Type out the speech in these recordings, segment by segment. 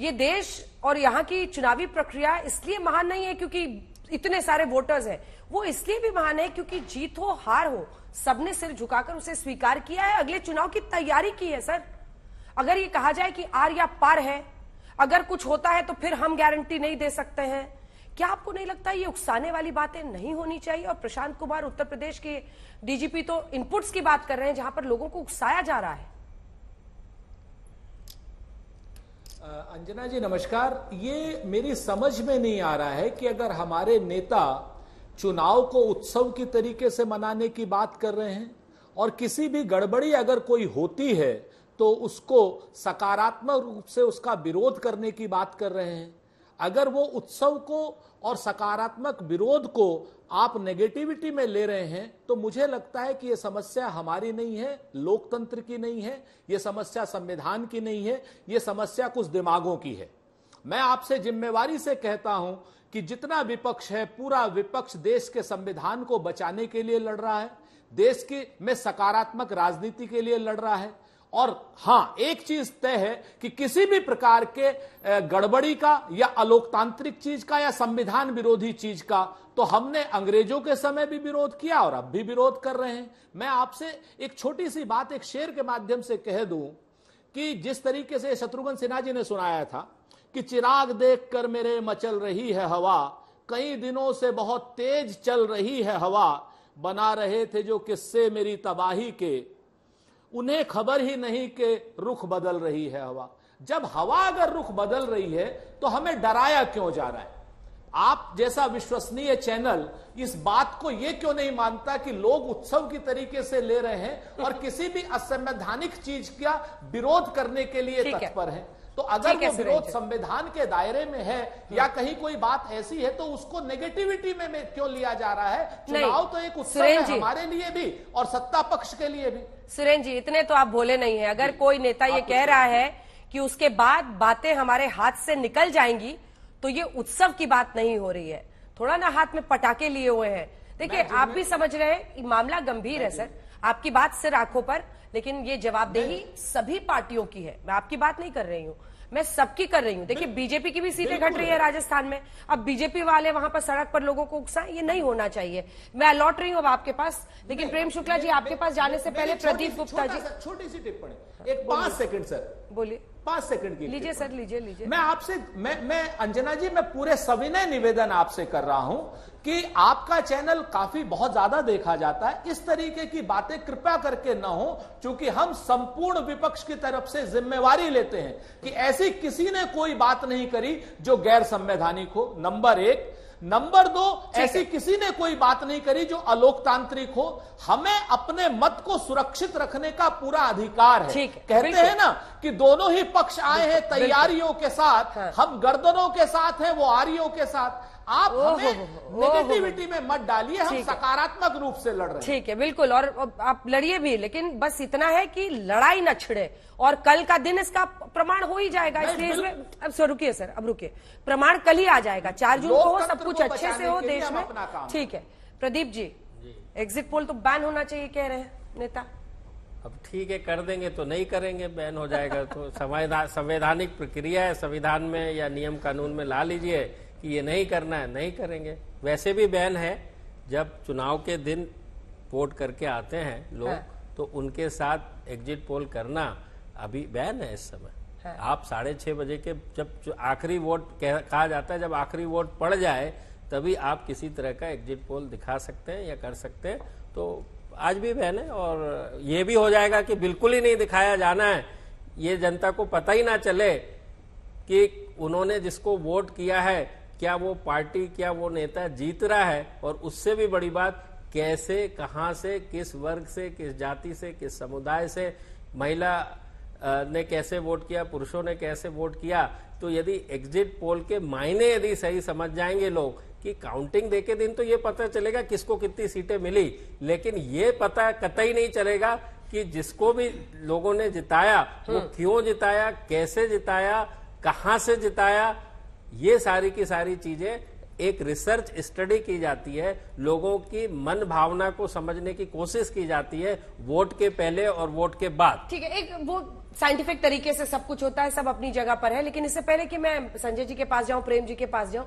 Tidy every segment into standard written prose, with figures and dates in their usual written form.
ये देश और यहाँ की चुनावी प्रक्रिया इसलिए महान नहीं है क्योंकि इतने सारे वोटर्स हैं, वो इसलिए भी महान है क्योंकि जीत हो हार हो सबने सिर झुकाकर उसे स्वीकार किया है, अगले चुनाव की तैयारी की है। सर, अगर ये कहा जाए कि आर या पार है, अगर कुछ होता है तो फिर हम गारंटी नहीं दे सकते हैं, क्या आपको नहीं लगता ये उकसाने वाली बातें नहीं होनी चाहिए? और प्रशांत कुमार उत्तर प्रदेश के डीजीपी तो इनपुट्स की बात कर रहे हैं जहां पर लोगों को उकसाया जा रहा है। अंजना जी नमस्कार। ये मेरी समझ में नहीं आ रहा है कि अगर हमारे नेता चुनाव को उत्सव की तरीके से मनाने की बात कर रहे हैं और किसी भी गड़बड़ी अगर कोई होती है तो उसको सकारात्मक रूप से उसका विरोध करने की बात कर रहे हैं, अगर वो उत्सव को और सकारात्मक विरोध को आप नेगेटिविटी में ले रहे हैं तो मुझे लगता है कि ये समस्या हमारी नहीं है, लोकतंत्र की नहीं है, ये समस्या संविधान की नहीं है, ये समस्या कुछ दिमागों की है। मैं आपसे जिम्मेवारी से कहता हूं कि जितना विपक्ष है, पूरा विपक्ष देश के संविधान को बचाने के लिए लड़ रहा है, देश की में सकारात्मक राजनीति के लिए लड़ रहा है। और हां, एक चीज तय है कि किसी भी प्रकार के गड़बड़ी का या अलोकतांत्रिक चीज का या संविधान विरोधी चीज का तो हमने अंग्रेजों के समय भी विरोध किया और अब भी विरोध कर रहे हैं। मैं आपसे एक छोटी सी बात एक शेर के माध्यम से कह दूं कि जिस तरीके से शत्रुघ्न सिन्हा जी ने सुनाया था कि चिराग देखकर मेरे मचल रही है हवा, कई दिनों से बहुत तेज चल रही है हवा, बना रहे थे जो किस्से मेरी तबाही के, उन्हें खबर ही नहीं कि रुख बदल रही है हवा। जब हवा अगर रुख बदल रही है तो हमें डराया क्यों जा रहा है? आप जैसा विश्वसनीय चैनल इस बात को यह क्यों नहीं मानता कि लोग उत्सव की तरीके से ले रहे हैं और किसी भी असंवैधानिक चीज का विरोध करने के लिए तत्पर हैं? तो अगर वो विरोध संविधान के दायरे में है या कहीं कोई बात ऐसी है तो उसको नेगेटिविटी में क्यों लिया जा रहा है? चुनाव तो एक उत्सव है हमारे लिए भी और सत्ता पक्ष के लिए भी। सुरेन जी, इतने तो आप भोले नहीं है। अगर कोई नेता ये कह रहा है कि उसके बाद बातें हमारे हाथ से निकल जाएंगी तो ये उत्सव की बात नहीं हो रही है। थोड़ा ना हाथ में पटाखे लिए हुए हैं। देखिए, आप भी समझ रहे हैं मामला गंभीर है सर, आपकी बात सिर आंखों पर, लेकिन ये जवाबदेही सभी पार्टियों की है। मैं आपकी बात नहीं कर रही हूँ, मैं सबकी कर रही हूँ। देखिए, बीजेपी की भी सीटें घट रही है राजस्थान में, अब बीजेपी वाले वहां पर सड़क पर लोगों को उकसाएं, ये नहीं होना चाहिए। मैं लौट रही हूँ अब आपके पास, लेकिन प्रेम शुक्ला जी आपके पास जाने से पहले प्रदीप गुप्ता जी, छोटी सी टिप्पणी, एक 5 सेकंड सर, बोलिए। 5 सेकंड की लीजिए सर, लीजिए। मैं आपसे मैं अंजना जी, मैं पूरे सविनय निवेदन आपसे कर रहा हूं कि आपका चैनल काफी बहुत ज्यादा देखा जाता है, इस तरीके की बातें कृपया करके न हो, क्योंकि हम संपूर्ण विपक्ष की तरफ से जिम्मेवारी लेते हैं कि ऐसी किसी ने कोई बात नहीं करी जो गैर संवैधानिक हो, नंबर 1। नंबर 2, ऐसी किसी ने कोई बात नहीं करी जो अलोकतांत्रिक हो। हमें अपने मत को सुरक्षित रखने का पूरा अधिकार है। कहते हैं ना कि दोनों ही पक्ष आए हैं तैयारियों के साथ, हम गर्दनों के साथ हैं, वो आरियों के साथ। आप हमें नेगेटिविटी में मत डालिए, हम सकारात्मक रूप से लड़ रहे हैं। ठीक है, बिल्कुल, और आप लड़िए भी, लेकिन बस इतना है कि लड़ाई न छिड़े, और कल का दिन इसका प्रमाण हो ही जाएगा। इसलिए इसमें अब रुकिए सर, अब रुकिए, प्रमाण कल ही आ जाएगा। 4 जून को हो, सब कुछ अच्छे से हो देश में। ठीक है प्रदीप जी, एग्जिट पोल तो बैन होना चाहिए कह रहे हैं नेता। अब ठीक है, कर देंगे तो नहीं करेंगे, बैन हो जाएगा तो संवैधानिक प्रक्रिया है, संविधान में या नियम कानून में ला लीजिए कि ये नहीं करना है, नहीं करेंगे। वैसे भी बैन है, जब चुनाव के दिन वोट करके आते हैं लोग तो उनके साथ एग्जिट पोल करना अभी बैन है इस समय। आप 6:30 बजे के जब आखिरी वोट कहा जाता है, जब आखिरी वोट पड़ जाए तभी आप किसी तरह का एग्जिट पोल दिखा सकते हैं या कर सकते हैं। तो आज भी बैन है, और ये भी हो जाएगा कि बिल्कुल ही नहीं दिखाया जाना है, ये जनता को पता ही ना चले कि उन्होंने जिसको वोट किया है क्या वो पार्टी, क्या वो नेता जीत रहा है। और उससे भी बड़ी बात, कैसे, कहां से, किस वर्ग से, किस जाति से, किस समुदाय से, महिला ने कैसे वोट किया, पुरुषों ने कैसे वोट किया। तो यदि एग्जिट पोल के मायने यदि सही समझ जाएंगे लोग कि काउंटिंग दे के दिन तो ये पता चलेगा किसको कितनी सीटें मिली, लेकिन ये पता कतई नहीं चलेगा कि जिसको भी लोगों ने जिताया वो क्यों जिताया, कैसे जिताया, कहां से जिताया। ये सारी की सारी चीजें एक रिसर्च स्टडी की जाती है, लोगों की मन भावना को समझने की कोशिश की जाती है वोट के पहले और वोट के बाद। ठीक है, एक वो साइंटिफिक तरीके से सब कुछ होता है, सब अपनी जगह पर है। लेकिन इससे पहले कि मैं संजय जी के पास जाऊं, प्रेम जी के पास जाऊं,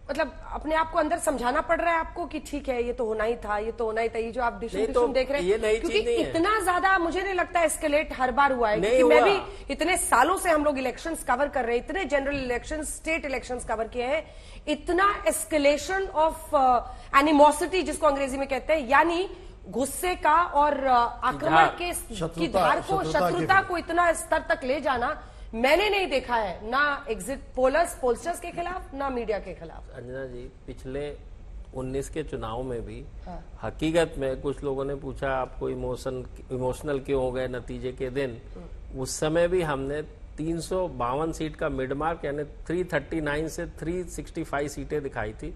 मतलब अपने आप को अंदर समझाना पड़ रहा है आपको कि ठीक है ये तो होना ही था, ये तो होना ही था, ये जो आप डिस्ट्रीब्यूशन देख रहे हैं, क्योंकि इतना ज्यादा मुझे नहीं लगता एस्केलेट हर बार हुआ है। क्योंकि मैं भी इतने सालों से हम लोग इलेक्शंस कवर कर रहे हैं, इतने general election, state elections cover किए हैं, इतना एस्केलेशन ऑफ एनिमोसिटी जिसको अंग्रेजी में कहते हैं, यानी गुस्से का और आक्रमण के की धार को, शत्रुता को इतना स्तर तक ले जाना मैंने नहीं देखा है, ना एग्जिट पोलस्टर्स के खिलाफ, ना मीडिया के खिलाफ। अंजना जी, पिछले 19 के चुनाव में भी हकीकत में कुछ लोगों ने पूछा आपको इमोशनल क्यों हो गए नतीजे के दिन, उस समय भी हमने 352 सीट का मिड मार्क यानी 339 से 365 सीटें दिखाई थी।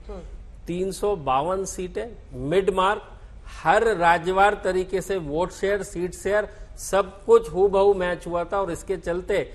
352 सीटें मिड मार्क, हर राज्यवार तरीके से वोट शेयर, सीट शेयर, सब कुछ हूबहू मैच हुआ था। और इसके चलते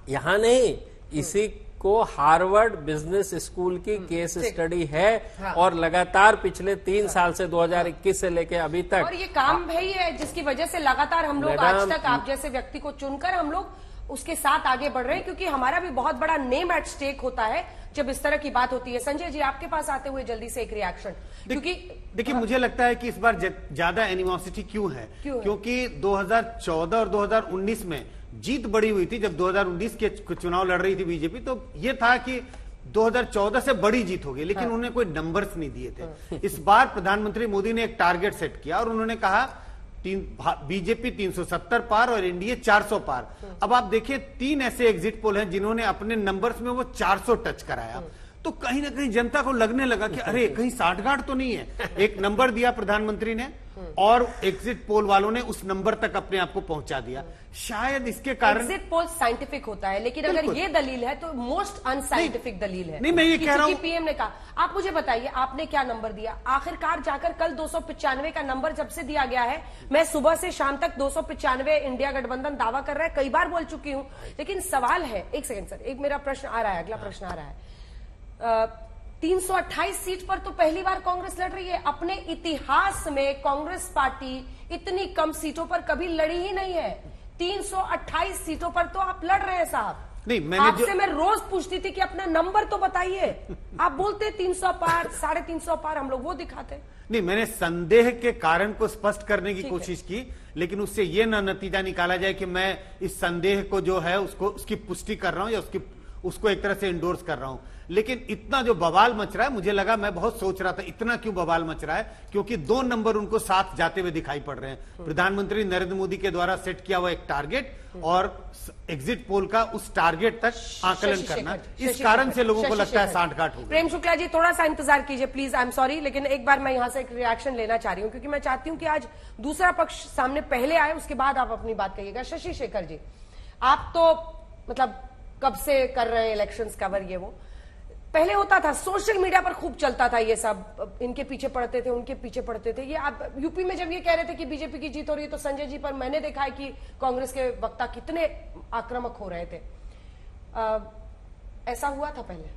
यहाँ नहीं, इसी को हार्वर्ड बिजनेस स्कूल की केस स्टडी है। हाँ। और लगातार पिछले 3 साल से 2021 से लेके अभी तक, और ये काम ही है जिसकी वजह से लगातार हम लोग आज तक आप जैसे व्यक्ति को चुनकर हम लोग उसके साथ आगे बढ़ रहे हैं, क्योंकि हमारा भी बहुत बड़ा नेम एट स्टेक होता है जब इस तरह की बात होती है। संजय जी, आपके पास आते हुए जल्दी से एक रिएक्शन, क्योंकि देखिए मुझे लगता है कि इस बार ज्यादा एनिमोसिटी क्यों है, क्योंकि 2014 और 2019 में जीत बड़ी हुई थी। जब 2019 के चुनाव लड़ रही थी बीजेपी, तो ये था कि 2014 से बड़ी जीत होगी, लेकिन उन्होंने कोई नंबर्स नहीं दिए थे। इस बार प्रधानमंत्री मोदी ने एक टारगेट सेट किया और उन्होंने कहा बीजेपी 370 पार और एनडीए 400 पार। अब आप देखिए 3 ऐसे एग्जिट पोल हैं जिन्होंने अपने नंबर्स में वो 400 टच कराया, तो कहीं ना कहीं जनता को लगने लगा कि अरे कहीं साठगांठ तो नहीं है। एक नंबर दिया प्रधानमंत्री ने और एग्जिट पोल वालों ने उस नंबर तक अपने आप को पहुंचा दिया। शायद इसके कारण एग्जिट पोल साइंटिफिक होता है, लेकिन अगर ये दलील है तो मोस्ट अनसाइंटिफिक दलील है। नहीं, मैं ये कह रहा हूं, पीएम ने कहा। आप मुझे बताइए आपने क्या नंबर दिया आखिरकार जाकर? कल 295 का नंबर जब से दिया गया है, मैं सुबह से शाम तक 295 इंडिया गठबंधन दावा कर रहा है, कई बार बोल चुकी हूं। लेकिन सवाल है, एक सेकंड सर, एक मेरा प्रश्न आ रहा है, अगला प्रश्न आ रहा है। 328 सीट पर तो पहली बार कांग्रेस लड़ रही है। अपने इतिहास में कांग्रेस पार्टी इतनी कम सीटों पर कभी लड़ी ही नहीं है। 328 सीटों पर तो आप लड़ रहे हैं साहब। नहीं, आपसे मैं रोज पूछती थी कि अपना नंबर तो बताइए, आप बोलते 300 पार, 350 पार, हम लोग वो दिखाते। नहीं, मैंने संदेह के कारण को स्पष्ट करने की कोशिश की, लेकिन उससे ये न नतीजा निकाला जाए कि मैं इस संदेह को जो है उसकी पुष्टि कर रहा हूं या उसको एक तरह से इंडोर्स कर रहा हूं। लेकिन इतना जो बवाल मच रहा है, मुझे लगा, मैं बहुत सोच रहा था इतना क्यों बवाल मच रहा है, क्योंकि 2 नंबर उनको साथ जाते हुए दिखाई पड़ रहे हैं। प्रधानमंत्री नरेंद्र मोदी के द्वारा सेट किया हुआ एक टारगेट और एग्जिट पोल का उस टारगेट तक आकलन करना, इस कारण से लोगों को लगता है सांठगांठ हो गई। प्रेम शुक्ला जी, थोड़ा सा इंतजार कीजिए प्लीज, आई एम सॉरी, लेकिन एक बार मैं यहां से एक रिएक्शन लेना चाह रही हूं, क्योंकि मैं चाहती हूं कि आज दूसरा पक्ष सामने पहले आए, उसके बाद आप अपनी बात कहिएगा। शशि शेखर जी, आप तो मतलब कब से कर रहे हैं इलेक्शंस कवर, ये वो पहले होता था, सोशल मीडिया पर खूब चलता था ये सब, इनके पीछे पड़ते थे, उनके पीछे पड़ते थे। ये आप यूपी में जब ये कह रहे थे कि बीजेपी की जीत हो रही है, तो संजय जी पर मैंने देखा है कि कांग्रेस के वक्ता कितने आक्रामक हो रहे थे। ऐसा हुआ था पहले,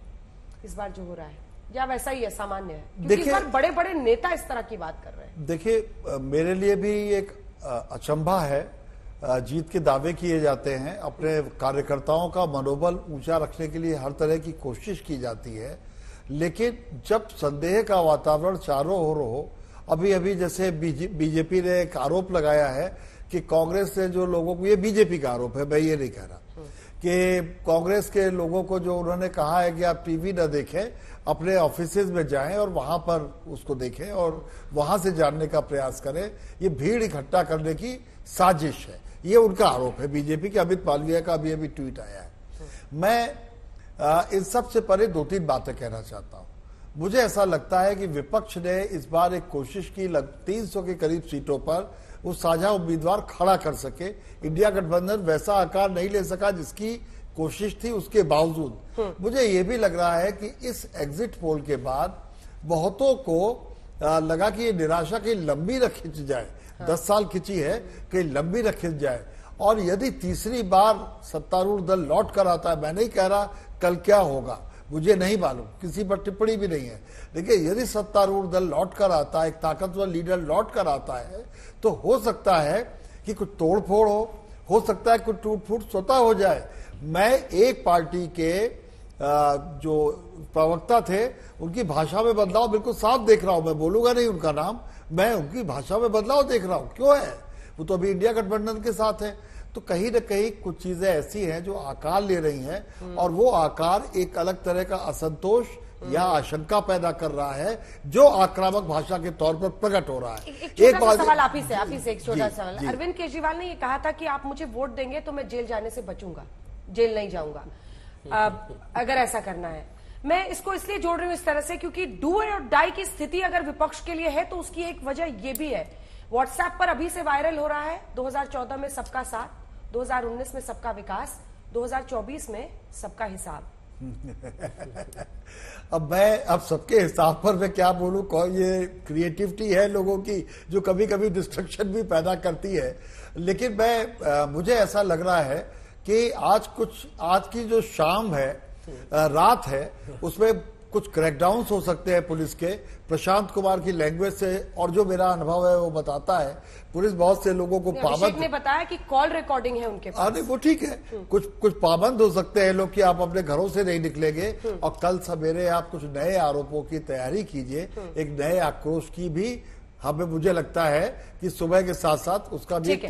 इस बार जो हो रहा है, या वैसा ही है, सामान्य है? क्योंकि इस बार बड़े बड़े नेता इस तरह की बात कर रहे हैं। देखिए, मेरे लिए भी एक अचंभा है, जीत के दावे किए जाते हैं, अपने कार्यकर्ताओं का मनोबल ऊंचा रखने के लिए हर तरह की कोशिश की जाती है, लेकिन जब संदेह का वातावरण चारों ओर हो, अभी जैसे बीजेपी ने एक आरोप लगाया है कि कांग्रेस ने जो लोगों को, ये बीजेपी का आरोप है, मैं ये नहीं कह रहा, कि कांग्रेस के लोगों को जो उन्होंने कहा है कि आप टीवी न देखें, अपने ऑफिसेज में जाएं और वहां पर उसको देखें और वहां से जानने का प्रयास करें, ये भीड़ इकट्ठा करने की साजिश है, ये उनका आरोप है बीजेपी के। अमित मालवीय का अभी ट्वीट आया है। मैं इन सब से परे 2-3 बातें कहना चाहता हूं। मुझे ऐसा लगता है कि विपक्ष ने इस बार एक कोशिश की 300 के करीब सीटों पर वो साझा उम्मीदवार खड़ा कर सके। इंडिया गठबंधन वैसा आकार नहीं ले सका जिसकी कोशिश थी, उसके बावजूद मुझे ये भी लग रहा है कि इस एग्जिट पोल के बाद बहुतों को लगा कि ये निराशा की लंबी न खिंच जाए, 10 साल खिंची है, कहीं लंबी न खिंच जाए, और यदि तीसरी बार सत्तारूढ़ दल लौट कर आता है, मैं नहीं कह रहा कल क्या होगा, मुझे नहीं मालूम, किसी पर टिप्पणी भी नहीं है, लेकिन यदि सत्तारूढ़ दल लौट कर आता है, एक ताकतवर लीडर लौट कर आता है, तो हो सकता है कि कुछ तोड़फोड़ हो, हो सकता है कुछ टूट फूट स्वतः हो जाए। मैं एक पार्टी के जो प्रवक्ता थे उनकी भाषा में बदलाव बिल्कुल साफ देख रहा हूं, मैं बोलूंगा नहीं उनका नाम, मैं उनकी भाषा में बदलाव देख रहा हूं। क्यों है? वो तो अभी इंडिया गठबंधन के साथ है। तो कहीं न कहीं कुछ चीजें ऐसी हैं जो आकार ले रही हैं और वो आकार एक अलग तरह का असंतोष या आशंका पैदा कर रहा है जो आक्रामक भाषा के तौर पर प्रकट हो रहा है। एक छोटा सा सवाल आप ही से एक छोटा सवाल। जी। अरविंद केजरीवाल ने ये कहा था कि आप मुझे वोट देंगे तो मैं जेल जाने से बचूंगा, जेल नहीं जाऊंगा अगर ऐसा करना है। मैं इसको इसलिए जोड़ रही हूं इस तरह से क्योंकि डू और डाई की स्थिति अगर विपक्ष के लिए है तो उसकी एक वजह ये भी है। व्हाट्सएप पर अभी से वायरल हो रहा है 2014 में सबका साथ, 2019 में सबका विकास, 2024 में सबका हिसाब। अब सबके हिसाब पर मैं क्या बोलूं, कौन ये क्रिएटिविटी है लोगों की जो कभी कभी डिस्ट्रक्शन भी पैदा करती है। लेकिन मुझे ऐसा लग रहा है कि आज की जो शाम है, रात है, उसमें कुछ क्रैकडाउन्स हो सकते हैं पुलिस के। प्रशांत कुमार की लैंग्वेज से और जो मेरा अनुभव है वो बताता है पुलिस बहुत से लोगों को अभिषेक ने बताया कि कॉल रिकॉर्डिंग है उनके पास। अरे वो ठीक है, कुछ पाबंद हो सकते हैं लोग कि आप अपने घरों से नहीं निकलेंगे और कल सवेरे आप कुछ नए आरोपों की तैयारी कीजिए, एक नए आक्रोश की भी। हमें मुझे लगता है कि सुबह के साथ साथ उसका भी एक